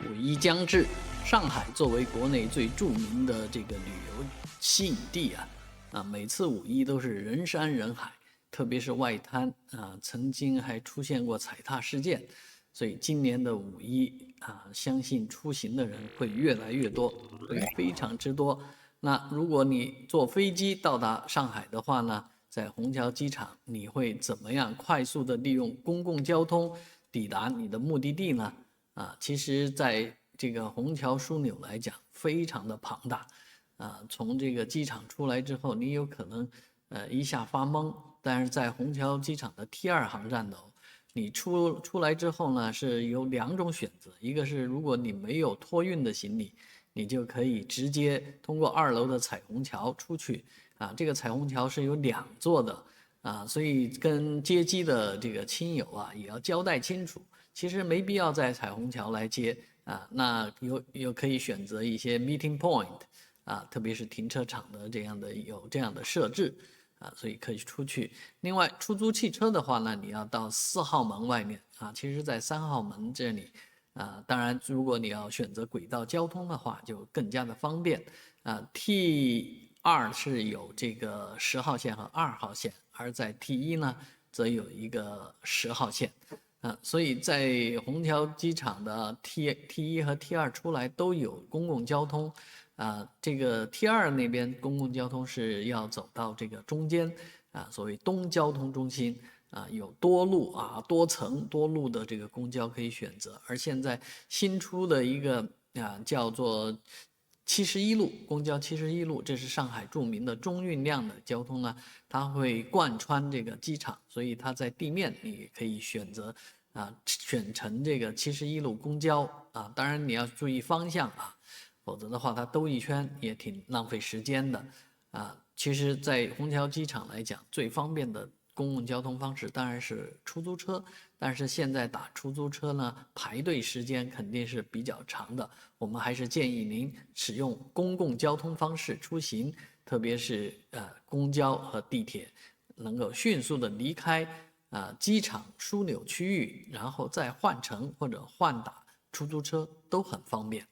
五一将至，上海作为国内最著名的这个旅游吸引地每次五一都是人山人海，特别是外滩曾经还出现过踩踏事件，所以今年的五一相信出行的人会越来越多，会非常之多。那如果你坐飞机到达上海的话呢，在虹桥机场，你会怎么样快速的利用公共交通抵达你的目的地呢？其实在这个虹桥枢纽来讲，非常的庞大。从这个机场出来之后，你有可能一下发懵。但是在虹桥机场的 T2 航站楼，你出来之后呢，是有两种选择，一个是如果你没有托运的行李，你就可以直接通过2楼的彩虹桥出去。这个彩虹桥是有2座的。所以跟接机的这个亲友也要交代清楚。其实没必要在彩虹桥来接那有可以选择一些 meeting point 特别是停车场的有这样的设置所以可以出去。另外，出租汽车的话呢，你要到4号门外面其实在3号门这里当然，如果你要选择轨道交通的话，就更加的方便T2 是有这个10号线和2号线，而在 T1 呢，则有一个10号线。所以在虹桥机场的 T1 和 T2 出来都有公共交通。这个 T2 那边公共交通是要走到这个中间所谓东交通中心有多路多层多路的这个公交可以选择。而现在新出的一个叫做71路公交71路，这是上海著名的中运量的交通呢，它会贯穿这个机场，所以它在地面你可以选择选乘这个71路公交当然你要注意方向否则的话它兜一圈也挺浪费时间的其实在虹桥机场来讲，最方便的公共交通方式当然是出租车，但是现在打出租车呢，排队时间肯定是比较长的。我们还是建议您使用公共交通方式出行，特别是公交和地铁，能够迅速的离开机场枢纽区域，然后再换乘或者换打出租车都很方便。